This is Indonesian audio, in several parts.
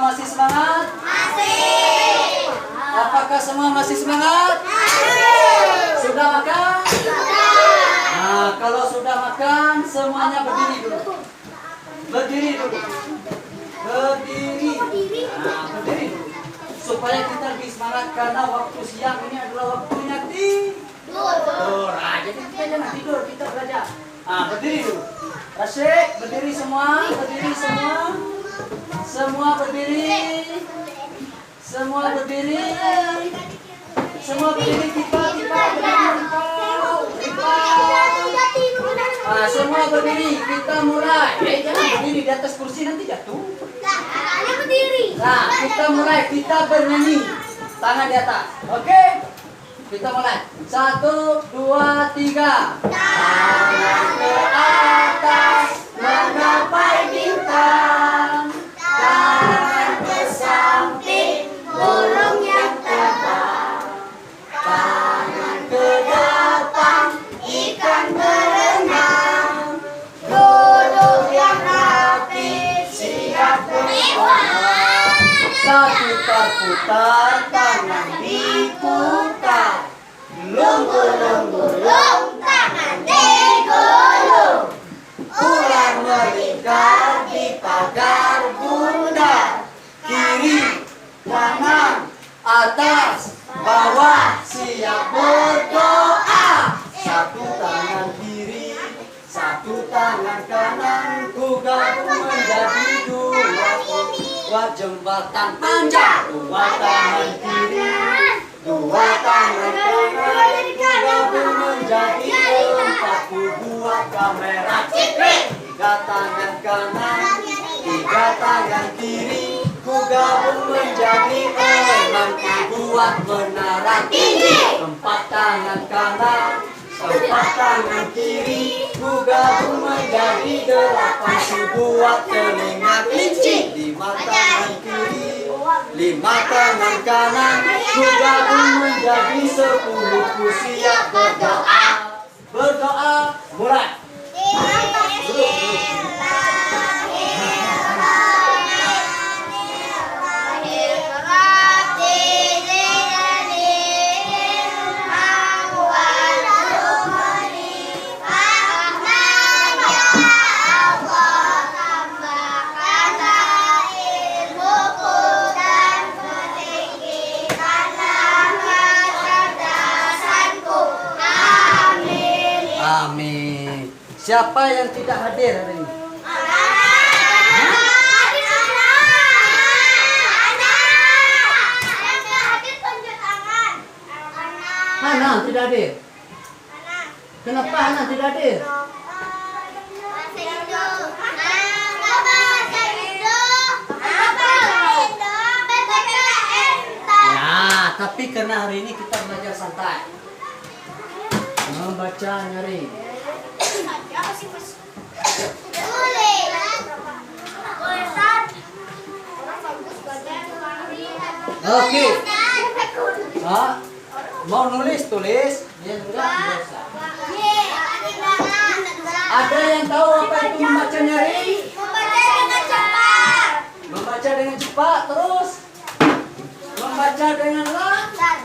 masih semangat? Masih. Apakah semua masih semangat? Masih. Sudah makan? Sudah. Nah, kalau sudah makan, semuanya berdiri dulu. Berdiri dulu. Berdiri. Nah, berdiri dulu. Supaya kita lebih semangat karena waktu siang ini adalah waktunya tidur. Nah, jadi kita jangan tidur, kita belajar. Nah, berdiri dulu. Asyik, berdiri semua, berdiri semua. Semua berdiri. Semua berdiri. Semua berdiri, kita berdiri. Nah, semua berdiri, kita mulai. Jangan berdiri di atas kursi, nanti jatuh. Nah, kita mulai, kita bernyanyi. Tangan di atas, oke? Kita mulai. 1, 2, 3. Tangan ke atas, menggapai bintang. Tangan ke samping, burung yang terbang. Tangan ke depan, ikan berenang. Duduk yang rapi, siap berputar. Putar-putar, tangan diputar. Lunggu-lunggu-lung, tangan digulung. Ular melingkar di pagar bundar. Kiri, kanan, atas, bawah, siap berdoa. Satu tangan kiri, satu tangan kanan, ku gabung menjadi dua jembatan panjang. Dua tangan kiri, dua tangan kanan, ku gabung menjadi empat. Ku buat kamera ciprit. Tiga tangan kanan, tiga tangan kiri, ku gabung menjadi enam. Ku buat menara tinggi. Empat tangan kanan, empat tangan kiri, ku gabung menjadi delapan. Ku buat telinga kelinci. Lima tangan kiri, lima tangan kanan, ku gabung menjadi 10. Ku siap berdoa. Berdoa, mulai. Amin. Siapa yang tidak hadir hari ini? Hana tidak hadir. Kenapa Hana tidak hadir? Ya, tapi karena hari ini kita belajar santai. Membaca nyaring. Oke. Mau nulis tulis. Ya enggak biasa. Ada yang tahu apa itu membaca nyaring? Membaca dengan cepat terus. Membaca dengan lancar.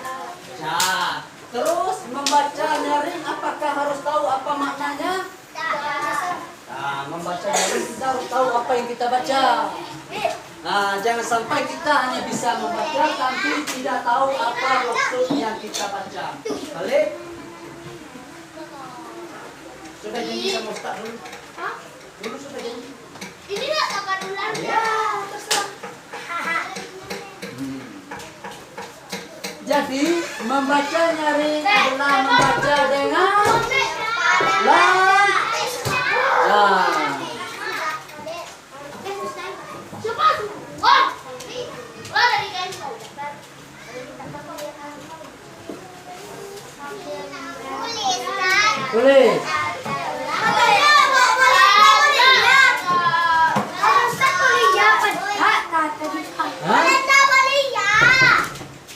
Terus membaca nyaring, apakah harus tahu apa maknanya? Nah, membaca nyaring kita harus tahu apa yang kita baca. Nah, jangan sampai kita hanya bisa membaca tapi tidak tahu apa maksud yang kita baca. Balik. Sudah janji sama Ustaz dulu? Dulu sudah janji. Ini nggak kakak duluan ya. Jadi membaca nyaring adalah membaca dengan lancar. Tulis.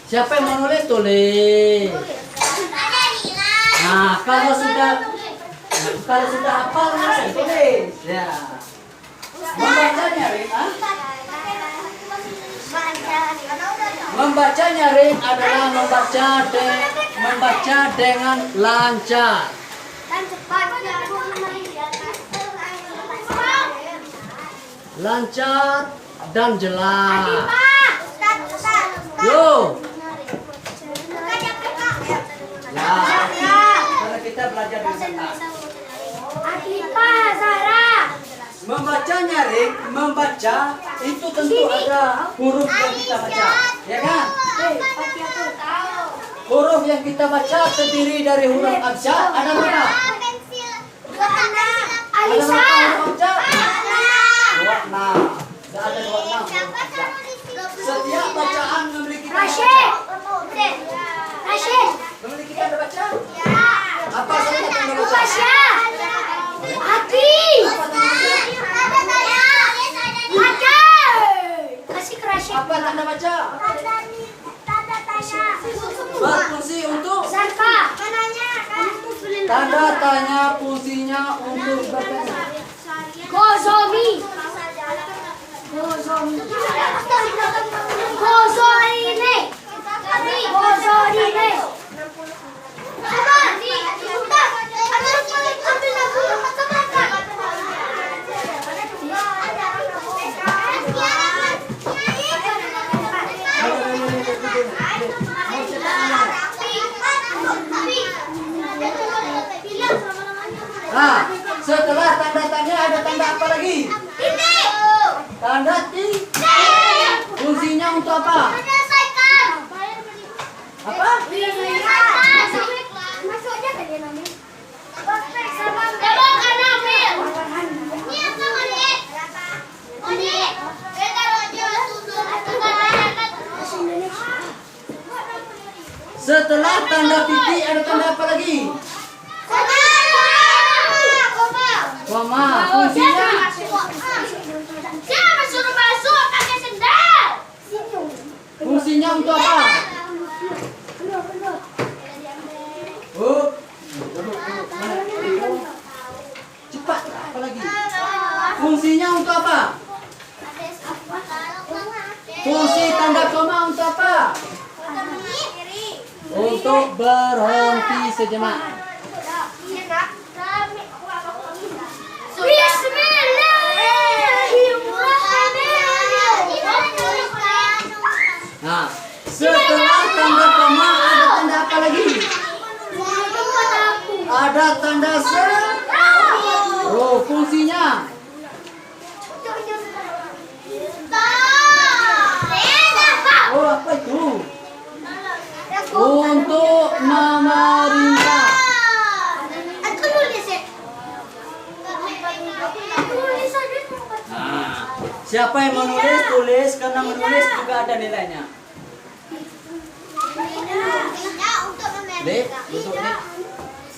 Siapa yang mau nulis tulis. Nah, kalau sudah hafal langsung tulis. Ya. Membacanya, Rina. Membaca nyaring adalah membaca dengan lancar. Dan cepat. Lancar dan jelas. Ustaz. Yo. Bukannya PK. Ya. Karena kita belajar di sana. Akipa, Sarah. Membaca nyaring, membaca itu tentu ada huruf yang kita baca, ya kan? Huruf yang kita baca terdiri dari huruf abjad. Ada berapa? Alisa. Dua enam. Tidak ada dua enam. Setiap bacaan memiliki Rashid. memiliki tanda baca. Apa saja tanda baca? Fasya. Hati. Maka. Kasih ke Rashid. Apa tanda baca? Berfungsi untuk Zarfa. tanda tanya fungsinya untuk bertanya. Gozomi. Gozorine. Coba, Ustaz. Ambil lagu Nah, setelah tanda tanya ada tanda apa lagi? Tanda titik. Fungsinya untuk apa? Apa? Masuknya ke dia namanya. Setelah tanda titik ada tanda apa lagi? Koma. Fungsinya Siapa suruh masuk pakai sendal? fungsinya untuk apa? Oh. Cepat. Apa lagi? Fungsinya untuk apa? Fungsi tanda koma untuk apa? Untuk berhenti sejenak. Bismillahirrahmanirrahim. Nah, setelah tanda koma ada tanda apa lagi? Ada tanda oh, fungsinya oh apa itu? Untuk memerintah. Nah, siapa yang menulis tulis karena menulis juga ada nilainya. Lip, untuk lip.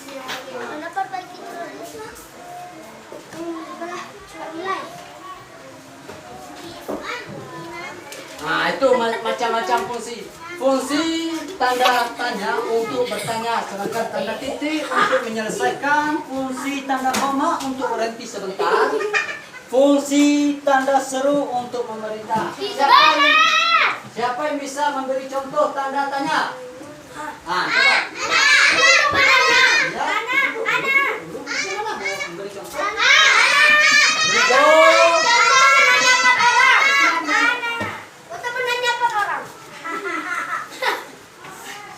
Nah, itu macam-macam fungsi. Fungsi tanda tanya untuk bertanya, sedangkan tanda titik untuk menyelesaikan, fungsi tanda koma untuk berhenti sebentar, fungsi tanda seru untuk memerintah. Siapa yang bisa memberi contoh tanda tanya? Ah, coba. Memberi contoh.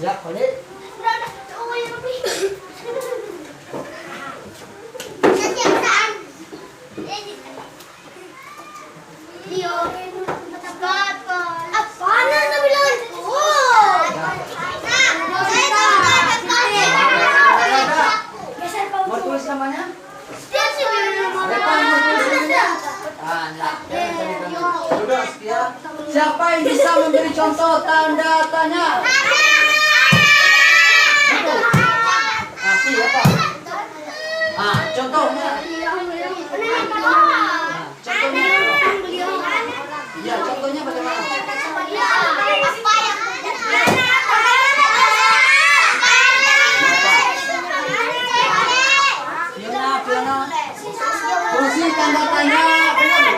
Siap, balik. Mau tulis namanya? Sudah sekian. Siapa yang bisa memberi contoh tanda tanya? Kasih apa? Ah, contohnya. Contohnya. Ya, contohnya bagaimana? Fiona. Fungsi tanda tanya benar?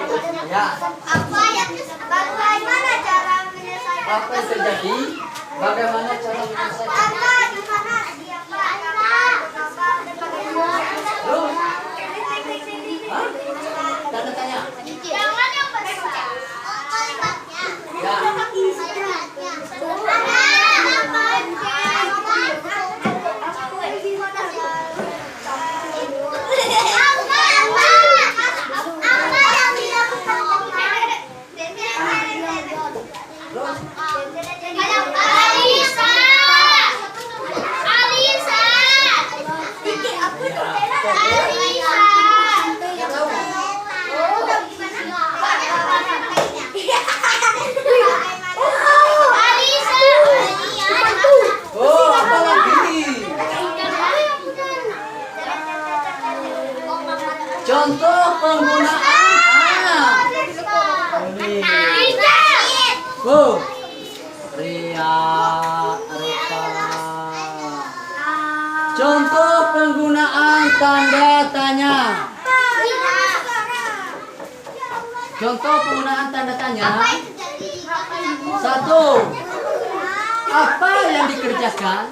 Ya. Bagaimana cara menyelesaikan apa yang terjadi, bagaimana cara menyelesaikan. Terus, hah? Tanda tanya. Jangan yang besar. Ya. Terus, Alisa. Alisa. nggak tahu. Oh, apa lagi? Contoh penggunaan. Ini. Oh. Ria, Rika. Contoh penggunaan tanda tanya. Contoh penggunaan tanda tanya. Satu. Apa yang dikerjakan?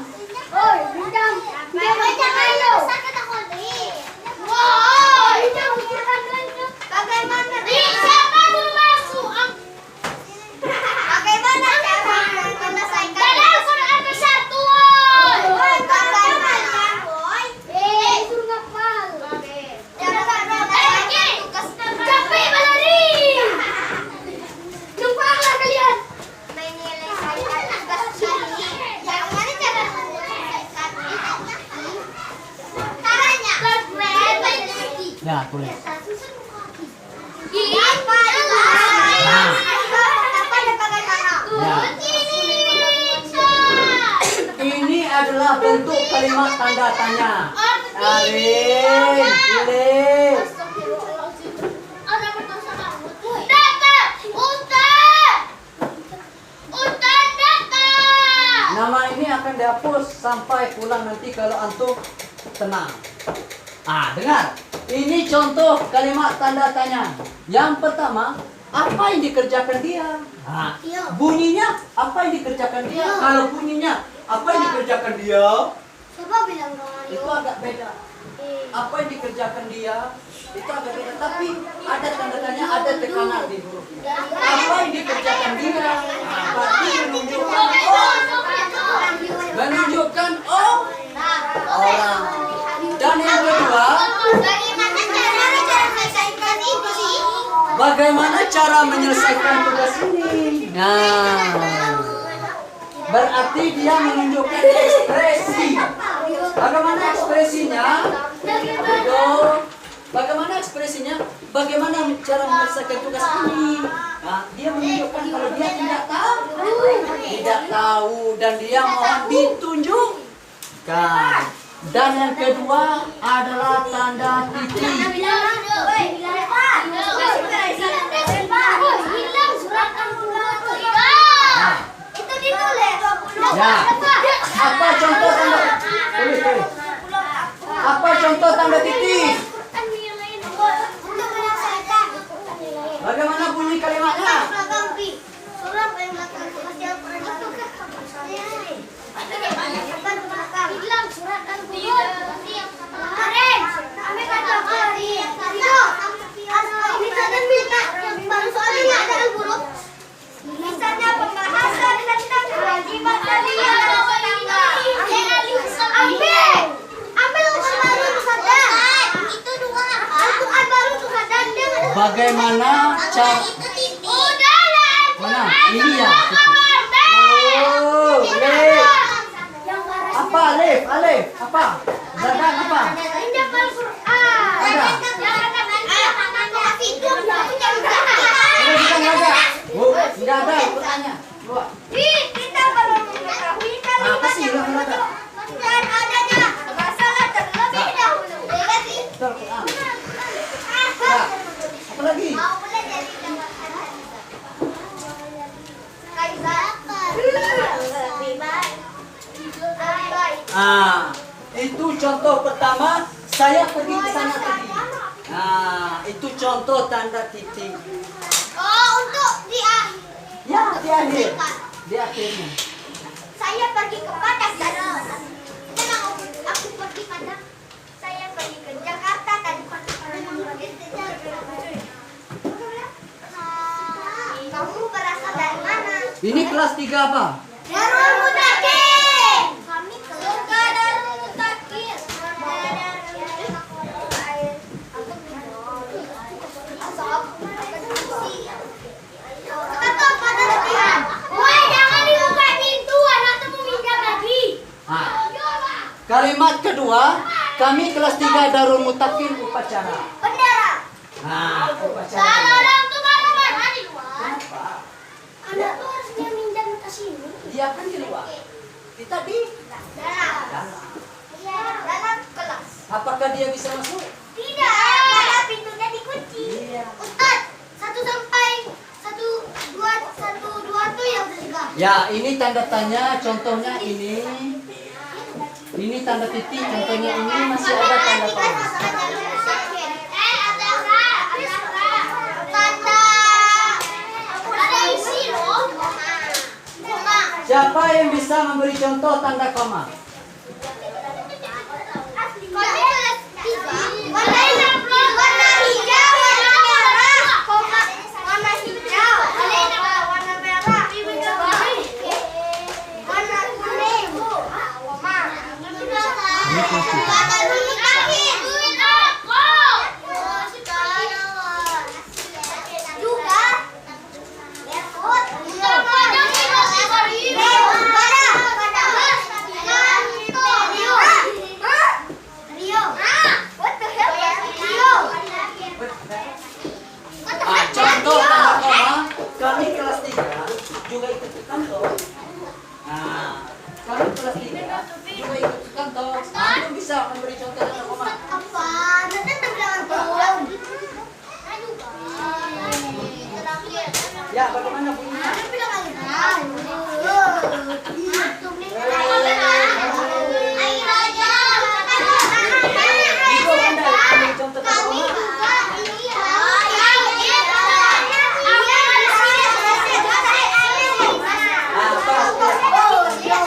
Ya, boleh. Ini adalah bentuk kalimat tanda tanya. Alin, pilih. Nama ini akan dihapus sampai pulang nanti kalau antum tenang. Dengar. Ini contoh kalimat tanda tanya. Yang pertama, apa yang dikerjakan dia? Bunyinya apa yang dikerjakan dia? Kalau bunyinya apa yang dikerjakan dia? Itu agak beda. Apa yang dikerjakan dia? Itu agak beda. Tapi ada tanda tanya, ada tekanan di hurufnya. Apa yang dikerjakan dia? Berarti menunjukkan menunjukkan orang. Dan yang kedua, bagaimana cara menyelesaikan tugas ini? Berarti dia menunjukkan ekspresi. Bagaimana ekspresinya? Itu. Bagaimana ekspresinya? Bagaimana cara menyelesaikan tugas ini? Dia menunjukkan kalau dia tidak tahu dan dia mohon ditunjukkan. Dan yang kedua adalah tanda titik. Ya. Apa contoh tanda? Tulis. Apa contoh tanda titik? Bagaimana bunyi kalimatnya? Misalnya pembahasan tentang kewajiban kalian ambil baru tuh sadar. Itu dua Al-Quran baru tuh sadar. Bagaimana cara? Mana? Ini ya. Oh, Alif. Apa Alif? Alif. Apa? Zadang apa? Ada. Oh, tidak ada pertanyaan. Dua. Kita perlu mengetahui Apa sih yang ada? dan adanya masalah terlebih dahulu. Betul, Quran. Ya. Apa lagi? Itu contoh pertama. Saya pergi ke sana tadi. Itu contoh tanda titik. Oh, untuk di akhir. Ya, di akhir. Di akhirnya. Saya pergi ke Padang dan memang aku pergi Padang. Saya pergi ke Jakarta tadi. Kamu berasal dari mana? Ini kelas 3 apa? Darul Mutakin. Kami ke Darul Mutakin. Kata pada latihan. Woi, jangan dibuka pintu, anak temu minjam lagi. Nah, kalimat kedua, kami kelas 3 Darul Mutakin upacara. Bendera. Nah, upacara. Kalau orang tuh mana di luar. Kenapa? Anak tuh harusnya minjam ke sini. Dia kan di luar. Kita di Dalam. Dalam kelas. apakah dia bisa masuk? Tidak, karena pintunya dikunci. Iya. Ustaz, 1 sampai 1 2 tuh yang udah Ya, ini tanda tanya, contohnya ini. Ini tanda titik, contohnya ini masih ada tanda tanya. Ada isi loh. Siapa yang bisa memberi contoh tanda koma? Warna hijau, warna merah, warna hijau, warna merah, warna kuning, Contoh tanda koma, kami kelas 3 juga ikut ke kantor. Nah, kami kelas 3 juga ikut ke kantor. Antum bisa memberi contoh tanda koma? apa? Nanti terbilang tolong. Ya, bagaimana bunyinya? Ibu Anda ambil contoh tanda koma. Diam.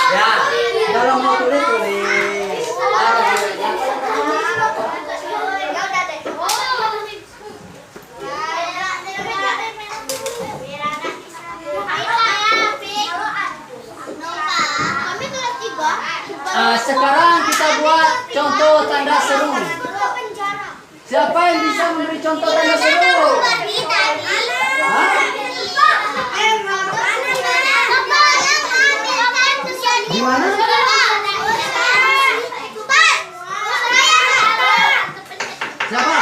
Ya, kalau mau tulis tulis. Sekarang kita buat contoh tanda seru. Siapa yang bisa memberi contoh tanda seru? Hah? Gimana? Siapa?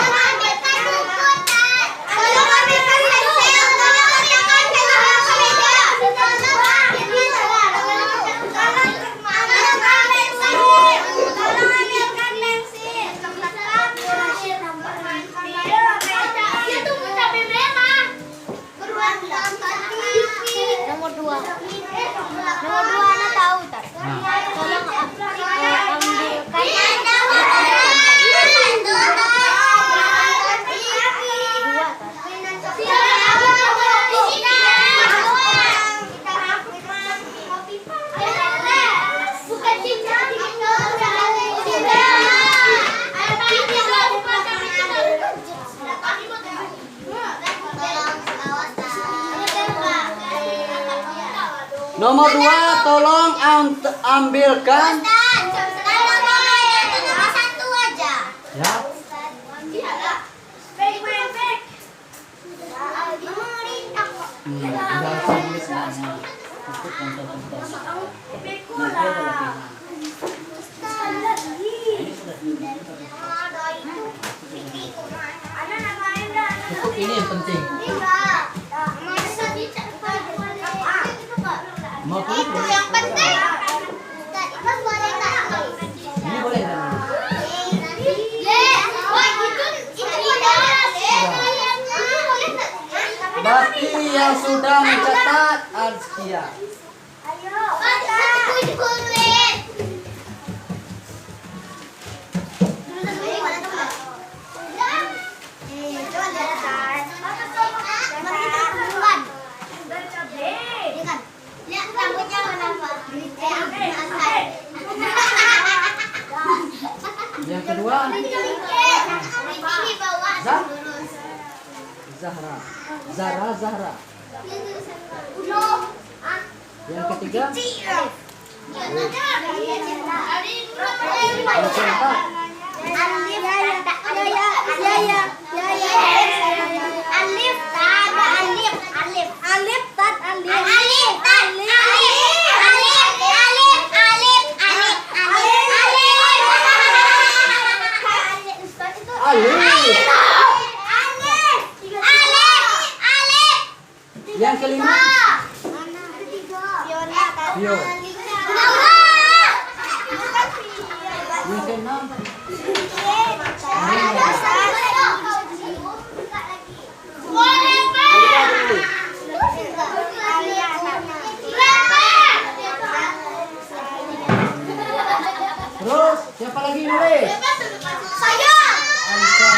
Nomor 2 anak tahu tak? Tolong Nomor 2, tolong ambilkan. satu aja. Ya. Enggak usah tulis semuanya. Itu contoh-contoh. Nanti ada latihan. Cukup ini yang penting. Mau tulis tulis. Yang penting yang sudah mencatat Azkia. Ayo. Aku dikulit. Yang kedua, Zahra. Zahra. Yang ketiga, yang keempat, Alif. Yang kelima, Vio. Yang keenam, terus siapa lagi nulis? Alisa.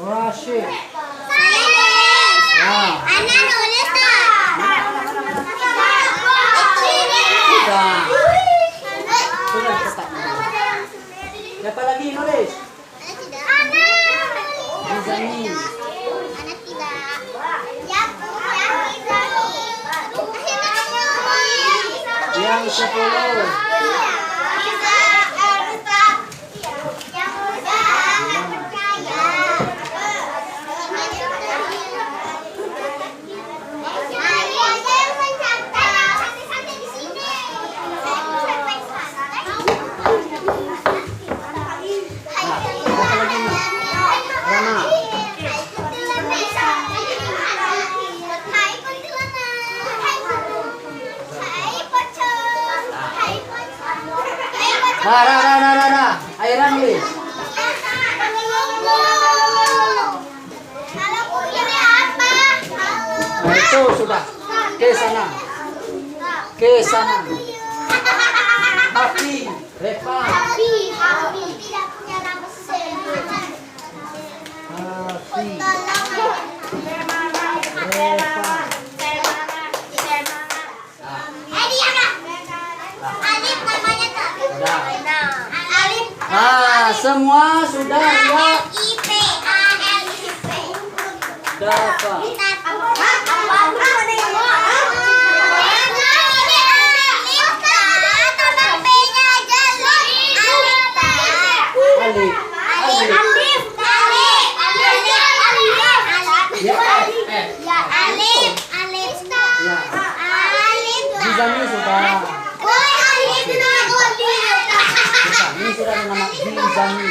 Rashid. Nah, sudah cetak. Siapa lagi nulis? Nizami. Yang 10. Nah. Airan nulis. Nah, itu sudah. Ke sana. Hafi, Reva. Nah, semua sudah lihat. Dapat. Alif. Nizami sudah. Ini sudah ada nama Nizami.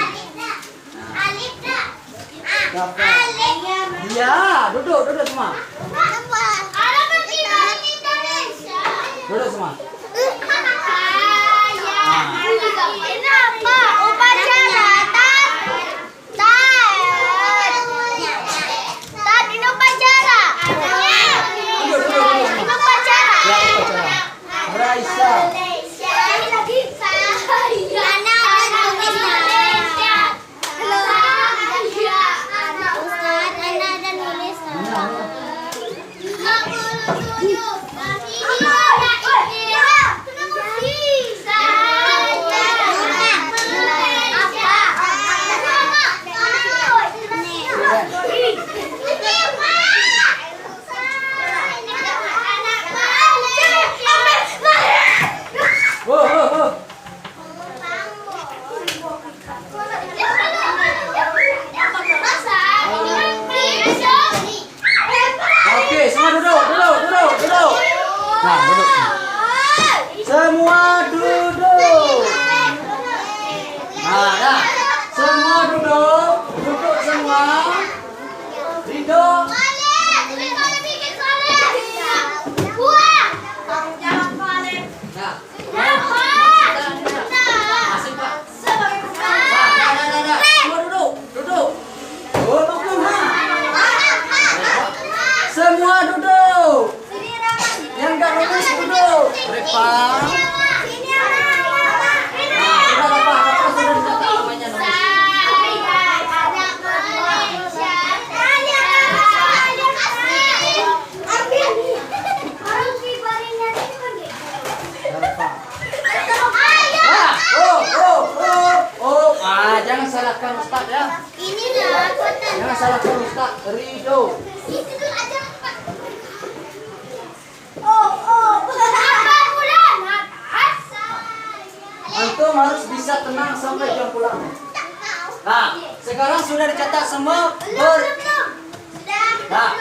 Dapat. Iya, duduk semua. Duduk semua. Ini apa? Upacara. Ini upacara. Duduk semua. Ya, upacara. Raisa. Oke, semua duduk. Nah, duduk. Semua duduk. Nah, semua duduk. Duduk semua. Ridho. Nah, asik Pak. Semua duduk. Rumis duduk. Reva. Ini apa? Nah, sudah dapat. Kakak sudah dicatat namanya Rumis. Jangan salahkan Ustaz ya. Jangan salahkan Ustaz. Ridho. Antum harus bisa tenang sampai jam pulang. Nah, sekarang sudah dicatat semua. Nah,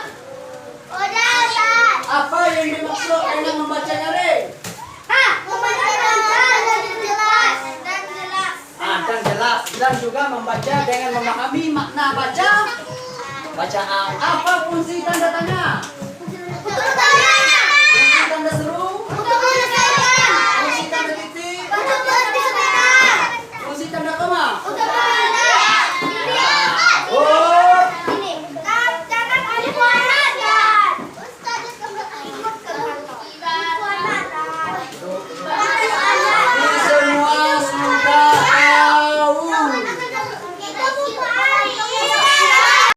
apa yang dimaksud dengan membacanya, Re? Dan jelas, dan juga membaca dengan memahami makna bacaan. Apa fungsi tanda tanya?